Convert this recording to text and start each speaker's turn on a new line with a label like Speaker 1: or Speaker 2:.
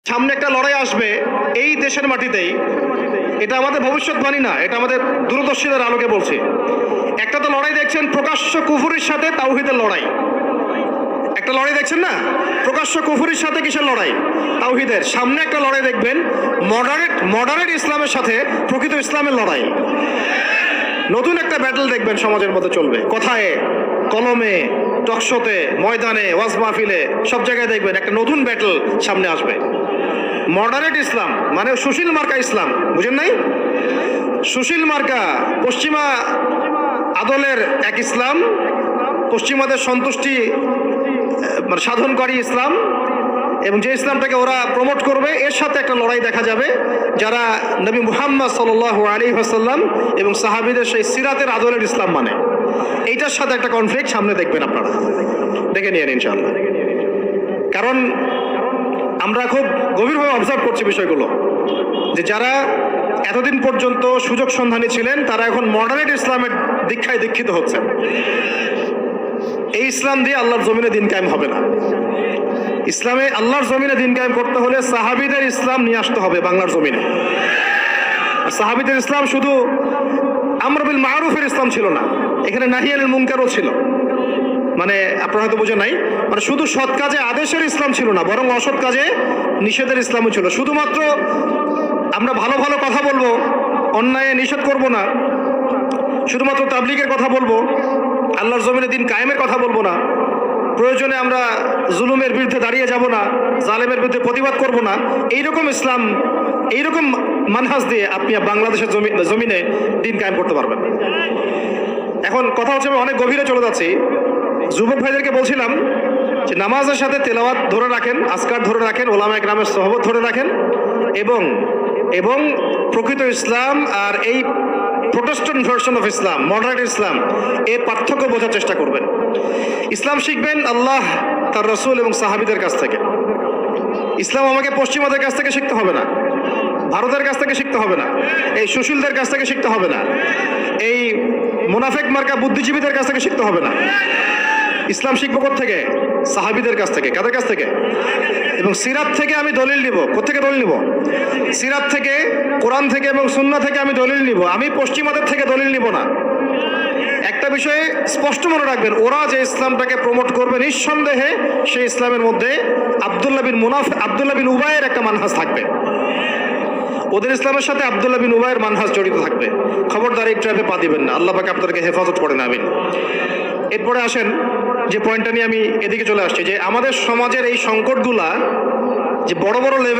Speaker 1: সামনে একটা লড়াই আসবে এই দেশের মাটিতেই। এটা আমাদের ভবিষ্যৎবাণী না, এটা আমাদের দূরদর্শীদের আলোকে বলছি। একটা তো লড়াই দেখছেন প্রকাশ্য কুফুরির সাথে তাওহীদের লড়াই। একটা লড়াই দেখছেন না, প্রকাশ্য কুফুরির সাথে কিসের লড়াই? তাওহীদের। সামনে একটা লড়াই দেখবেন মডারেট ইসলামের সাথে প্রকৃত ইসলামের লড়াই। নতুন একটা ব্যাটল দেখবেন সমাজের মধ্যে চলবে, কথায় কলমে, টকশোতে, ময়দানে, ওয়াজ মাহফিলে, সব জায়গায় দেখবেন একটা নতুন ব্যাটল সামনে আসবে। মডারেট ইসলাম মানে সুশীল মার্কা ইসলাম, বুঝেন নাই? সুশীল মার্কা পশ্চিমা আদলের এক ইসলাম, পশ্চিমাদের সন্তুষ্টি মানে সাধনকারী ইসলাম, এবং যে ইসলামটাকে ওরা প্রমোট করবে এর সাথে একটা লড়াই দেখা যাবে যারা নবী মুহাম্মদ সাল্লাল্লাহু আলাইহি ওয়াসাল্লাম এবং সাহাবীদের সেই সিরাতের আদলের ইসলাম মানে, এইটার সাথে একটা কনফ্লিক্ট সামনে দেখবেন আপনারা, দেখে নিয়েন ইনশাআল্লাহ। কারণ আমরা খুব গভীরভাবে অবজার্ভ করছি বিষয়গুলো, যে যারা এতদিন পর্যন্ত সুযোগ সন্ধানী ছিলেন তারা এখন মডারেট ইসলামের দীক্ষায় দীক্ষিত হচ্ছেন। এই ইসলাম দিয়ে আল্লাহর জমিনে দিন কায়েম হবে না। ইসলামে আল্লাহর জমিনে দিন কায়েম করতে হলে সাহাবীদের ইসলাম নিয়ে আসতে হবে বাংলার জমিনে। আর সাহাবীদের ইসলাম শুধু আমর বিল মারুফের ইসলাম ছিল না, এখানে নাহি আনিল মুনকারও ছিল। মানে আপনারা হয়তো বুঝে নাই, মানে শুধু সৎ কাজে আদেশের ইসলাম ছিল না, বরং অসৎ কাজে নিষেধের ইসলামও ছিল। শুধুমাত্র আমরা ভালো ভালো কথা বলবো, অন্যায় নিষেধ করব না, শুধুমাত্র তাবলীগের কথা বলবো, আল্লাহর জমিনে দিন কায়েমের কথা বলবো না, প্রয়োজনে আমরা জুলুমের বিরুদ্ধে দাঁড়িয়ে যাব না, জালেমের বিরুদ্ধে প্রতিবাদ করব না, এইরকম ইসলাম, এইরকম মানহাজ দিয়ে আপনি বাংলাদেশের জমিনে দিন কায়েম করতে পারবেন। এখন কথা হচ্ছে, আমি অনেক গভীরে চলে যাচ্ছি। যুবক ভাইদেরকে বলছিলাম যে নামাজের সাথে তেলাওয়াত ধরে রাখেন, আজকার ধরে রাখেন, ওলামায়ে কেরামের সোহবত ধরে রাখেন, এবং প্রকৃত ইসলাম আর এই Protestant version of Islam, moderate Islam, এর পার্থক্য বোঝার চেষ্টা করবেন। ইসলাম শিখবেন আল্লাহ, তার রসুল এবং সাহাবীদের কাছ থেকে। ইসলাম আমাকে পশ্চিমাদের কাছ থেকে শিখতে হবে না, ভারতের কাছ থেকে শিখতে হবে না, এই সুশীলদের কাছ থেকে শিখতে হবে না, এই মুনাফেক মার্কা বুদ্ধিজীবীদের কাছ থেকে শিখতে হবে না। ইসলাম শিখবো কোত্থেকে? সাহাবীদের কাছ থেকে। কাদের কাছ থেকে? এবং সিরাত থেকে আমি দলিল নিব। কোত্থেকে দলিল নিব? সিরাত থেকে, কোরআন থেকে এবং সুন্নাহ থেকে আমি দলিল নিব। আমি পশ্চিমাদের থেকে দলিল নিব না। একটা বিষয়ে স্পষ্ট মনে রাখবেন, ওরা যে ইসলামটাকে প্রমোট করবে নিঃসন্দেহে সেই ইসলামের মধ্যে আব্দুল্লাহ বিন উবাইয়ের একটা মানহাজ থাকবে। ওদের ইসলামের সাথে আব্দুল্লাহ বিন উবাইয়ের মানহাজ জড়িত থাকবে। খবরদার এই ট্র্যাপে পা দিবেন না, আল্লাহ পাক আপনাদেরকে হেফাজত করেন, আমিন। এরপরে আসেন যে পয়েন্টটা নিয়ে আমি এদিকে চলে আসছি, যে আমাদের সমাজের এই সংকটগুলা যে বড় বড় লেভেল